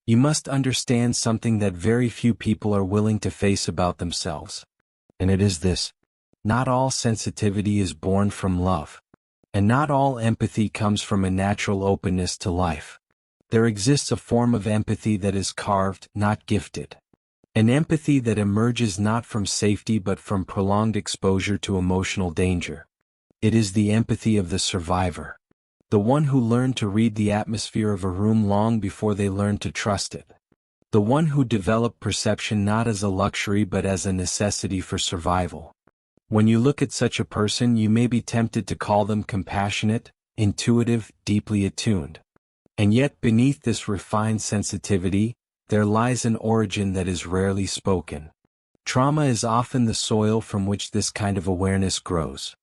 You must understand something that very few people are willing to face about themselves. And it is this: not all sensitivity is born from love. And not all empathy comes from a natural openness to life. There exists a form of empathy that is carved, not gifted. An empathy that emerges not from safety but from prolonged exposure to emotional danger. It is the empathy of the survivor. The one who learned to read the atmosphere of a room long before they learned to trust it. The one who developed perception not as a luxury but as a necessity for survival. When you look at such a person, you may be tempted to call them compassionate, intuitive, deeply attuned. And yet beneath this refined sensitivity, there lies an origin that is rarely spoken. Trauma is often the soil from which this kind of awareness grows.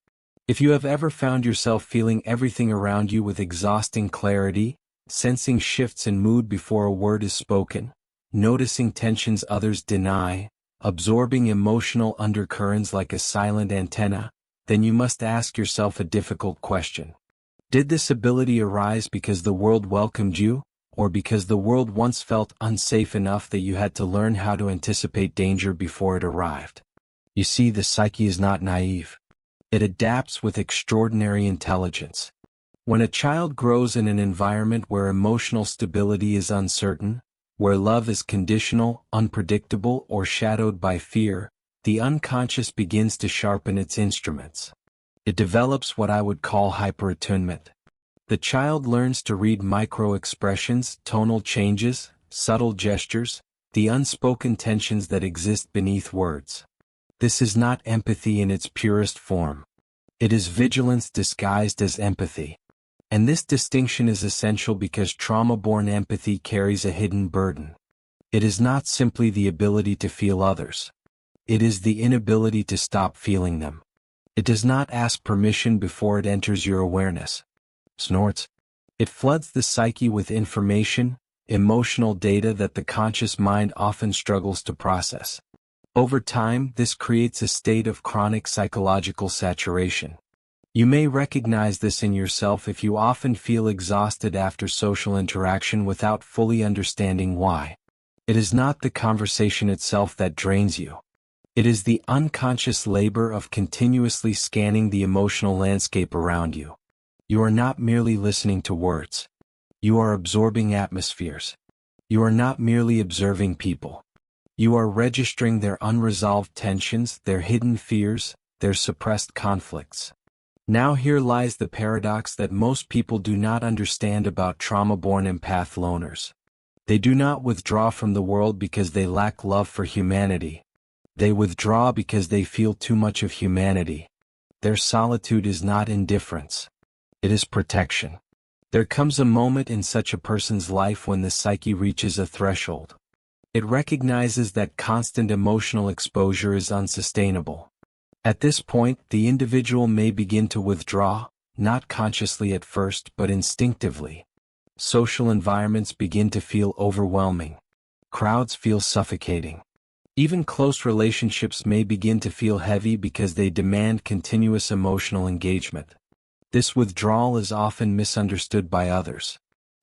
If you have ever found yourself feeling everything around you with exhausting clarity, sensing shifts in mood before a word is spoken, noticing tensions others deny, absorbing emotional undercurrents like a silent antenna, then you must ask yourself a difficult question. Did this ability arise because the world welcomed you, or because the world once felt unsafe enough that you had to learn how to anticipate danger before it arrived? You see, the psyche is not naive. It adapts with extraordinary intelligence. When a child grows in an environment where emotional stability is uncertain, where love is conditional, unpredictable, or shadowed by fear, the unconscious begins to sharpen its instruments. It develops what I would call hyper-attunement. The child learns to read micro-expressions, tonal changes, subtle gestures, the unspoken tensions that exist beneath words. This is not empathy in its purest form. It is vigilance disguised as empathy. And this distinction is essential because trauma-born empathy carries a hidden burden. It is not simply the ability to feel others. It is the inability to stop feeling them. It does not ask permission before it enters your awareness. Snorts. It floods the psyche with information, emotional data that the conscious mind often struggles to process. Over time, this creates a state of chronic psychological saturation. You may recognize this in yourself if you often feel exhausted after social interaction without fully understanding why. It is not the conversation itself that drains you. It is the unconscious labor of continuously scanning the emotional landscape around you. You are not merely listening to words. You are absorbing atmospheres. You are not merely observing people. You are registering their unresolved tensions, their hidden fears, their suppressed conflicts. Now here lies the paradox that most people do not understand about trauma-born empath loners. They do not withdraw from the world because they lack love for humanity. They withdraw because they feel too much of humanity. Their solitude is not indifference. It is protection. There comes a moment in such a person's life when the psyche reaches a threshold. It recognizes that constant emotional exposure is unsustainable. At this point, the individual may begin to withdraw, not consciously at first but instinctively. Social environments begin to feel overwhelming. Crowds feel suffocating. Even close relationships may begin to feel heavy because they demand continuous emotional engagement. This withdrawal is often misunderstood by others.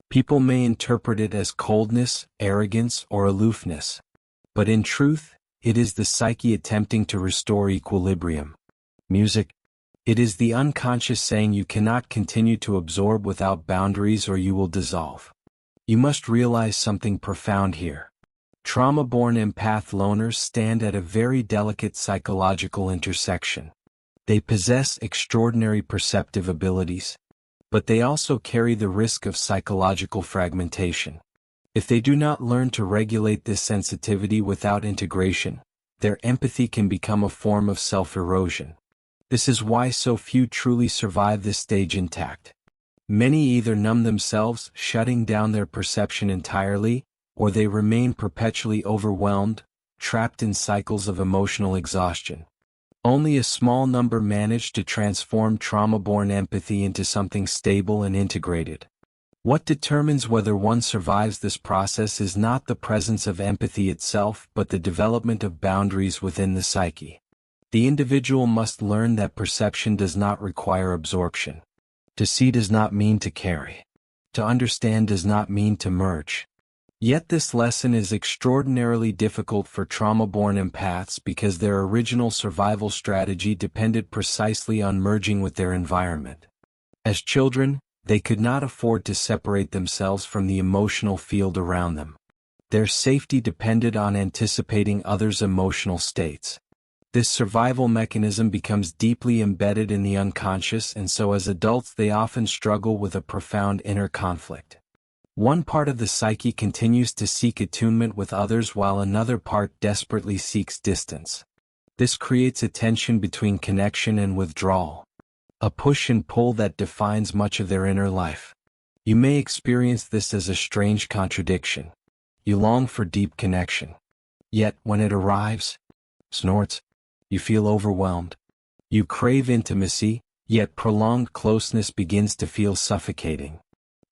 People may interpret it as coldness, arrogance, or aloofness. But in truth, it is the psyche attempting to restore equilibrium. Music. It is the unconscious saying you cannot continue to absorb without boundaries or you will dissolve. You must realize something profound here. Trauma-born empath loners stand at a very delicate psychological intersection. They possess extraordinary perceptive abilities, but they also carry the risk of psychological fragmentation. If they do not learn to regulate this sensitivity without integration, their empathy can become a form of self-erosion. This is why so few truly survive this stage intact. Many either numb themselves, shutting down their perception entirely, or they remain perpetually overwhelmed, trapped in cycles of emotional exhaustion. Only a small number manage to transform trauma-born empathy into something stable and integrated. What determines whether one survives this process is not the presence of empathy itself but the development of boundaries within the psyche. The individual must learn that perception does not require absorption. To see does not mean to carry. To understand does not mean to merge. Yet this lesson is extraordinarily difficult for trauma-born empaths because their original survival strategy depended precisely on merging with their environment. As children, they could not afford to separate themselves from the emotional field around them. Their safety depended on anticipating others' emotional states. This survival mechanism becomes deeply embedded in the unconscious, and so as adults they often struggle with a profound inner conflict. One part of the psyche continues to seek attunement with others while another part desperately seeks distance. This creates a tension between connection and withdrawal, a push and pull that defines much of their inner life. You may experience this as a strange contradiction. You long for deep connection. Yet, when it arrives, you feel overwhelmed. You crave intimacy, yet prolonged closeness begins to feel suffocating.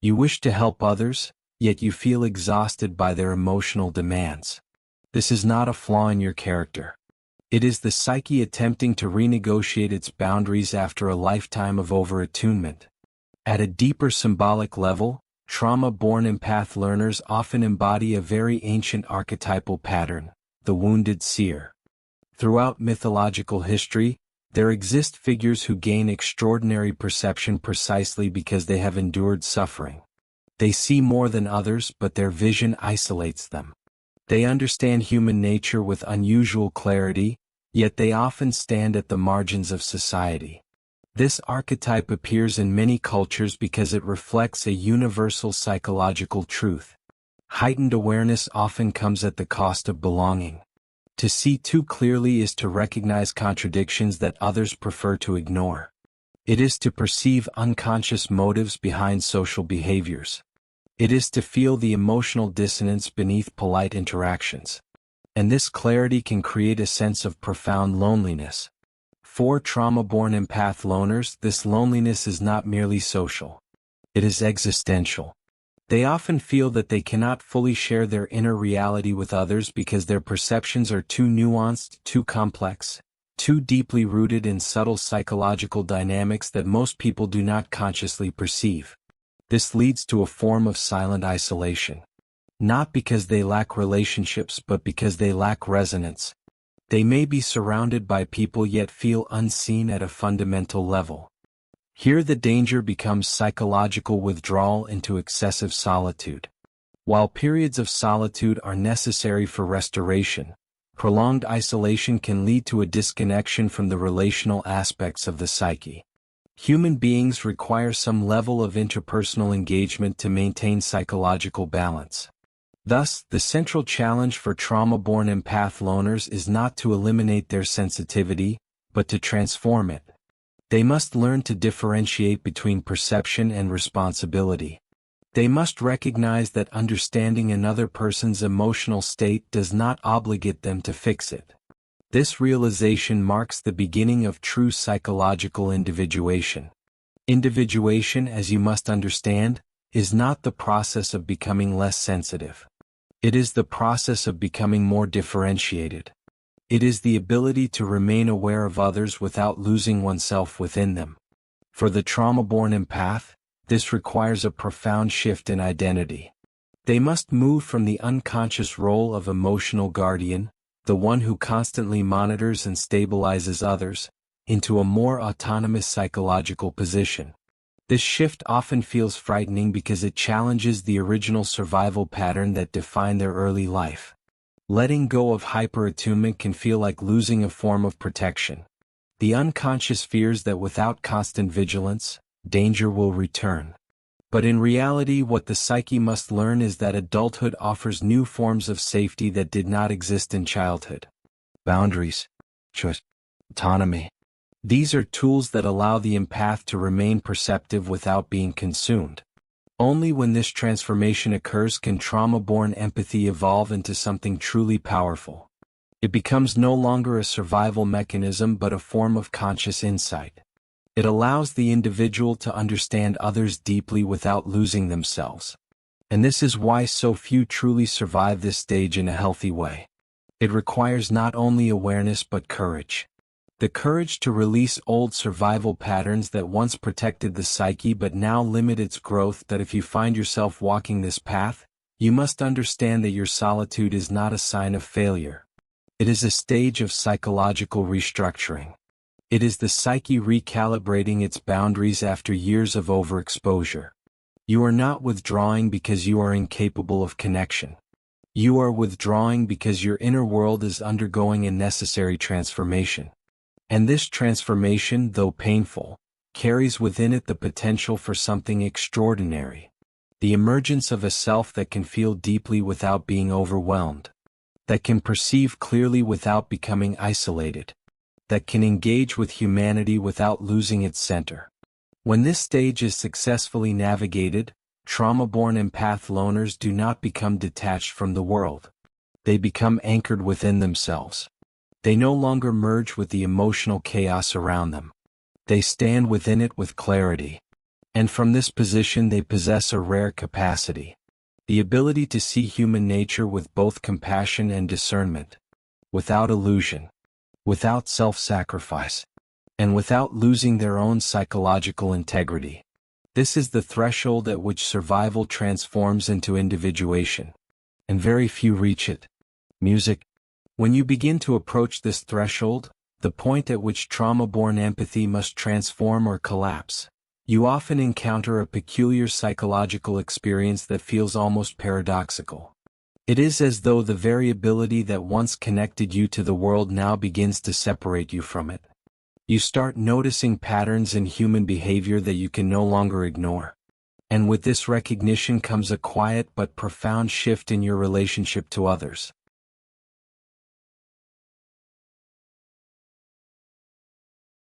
You wish to help others, yet you feel exhausted by their emotional demands. This is not a flaw in your character. It is the psyche attempting to renegotiate its boundaries after a lifetime of over-attunement. At a deeper symbolic level, trauma-born empath learners often embody a very ancient archetypal pattern, the wounded seer. Throughout mythological history, there exist figures who gain extraordinary perception precisely because they have endured suffering. They see more than others, but their vision isolates them. They understand human nature with unusual clarity, yet they often stand at the margins of society. This archetype appears in many cultures because it reflects a universal psychological truth. Heightened awareness often comes at the cost of belonging. To see too clearly is to recognize contradictions that others prefer to ignore. It is to perceive unconscious motives behind social behaviors. It is to feel the emotional dissonance beneath polite interactions. And this clarity can create a sense of profound loneliness. For trauma-born empath loners, this loneliness is not merely social. It is existential. They often feel that they cannot fully share their inner reality with others because their perceptions are too nuanced, too complex, too deeply rooted in subtle psychological dynamics that most people do not consciously perceive. This leads to a form of silent isolation. Not because they lack relationships but because they lack resonance. They may be surrounded by people yet feel unseen at a fundamental level. Here the danger becomes psychological withdrawal into excessive solitude. While periods of solitude are necessary for restoration, prolonged isolation can lead to a disconnection from the relational aspects of the psyche. Human beings require some level of interpersonal engagement to maintain psychological balance. Thus, the central challenge for trauma-born empath loners is not to eliminate their sensitivity, but to transform it. They must learn to differentiate between perception and responsibility. They must recognize that understanding another person's emotional state does not obligate them to fix it. This realization marks the beginning of true psychological individuation. Individuation, as you must understand, is not the process of becoming less sensitive. It is the process of becoming more differentiated. It is the ability to remain aware of others without losing oneself within them. For the trauma-born empath, this requires a profound shift in identity. They must move from the unconscious role of emotional guardian, the one who constantly monitors and stabilizes others, into a more autonomous psychological position. This shift often feels frightening because it challenges the original survival pattern that defined their early life. Letting go of hyper-attunement can feel like losing a form of protection. The unconscious fears that without constant vigilance, danger will return. But in reality, what the psyche must learn is that adulthood offers new forms of safety that did not exist in childhood. Boundaries, choice, autonomy. These are tools that allow the empath to remain perceptive without being consumed. Only when this transformation occurs can trauma-born empathy evolve into something truly powerful. It becomes no longer a survival mechanism but a form of conscious insight. It allows the individual to understand others deeply without losing themselves. And this is why so few truly survive this stage in a healthy way. It requires not only awareness but courage. The courage to release old survival patterns that once protected the psyche but now limit its growth. That if you find yourself walking this path, You must understand that your solitude is not a sign of failure. It is a stage of psychological restructuring. It is the psyche recalibrating its boundaries after years of overexposure. You are not withdrawing because you are incapable of connection. You are withdrawing because your inner world is undergoing a necessary transformation. And this transformation, though painful, carries within it the potential for something extraordinary. The emergence of a self that can feel deeply without being overwhelmed. That can perceive clearly without becoming isolated. That can engage with humanity without losing its center. When this stage is successfully navigated, Traumaborn empath loners do not become detached from the world. They become anchored within themselves. They no longer merge with the emotional chaos around them. They stand within it with clarity. And from this position they possess a rare capacity. The ability to see human nature with both compassion and discernment. Without illusion. Without self-sacrifice. And without losing their own psychological integrity. This is the threshold at which survival transforms into individuation. And very few reach it. Music. When you begin to approach this threshold, the point at which trauma-born empathy must transform or collapse, you often encounter a peculiar psychological experience that feels almost paradoxical. It is as though the variability that once connected you to the world now begins to separate you from it. You start noticing patterns in human behavior that you can no longer ignore. And with this recognition comes a quiet but profound shift in your relationship to others.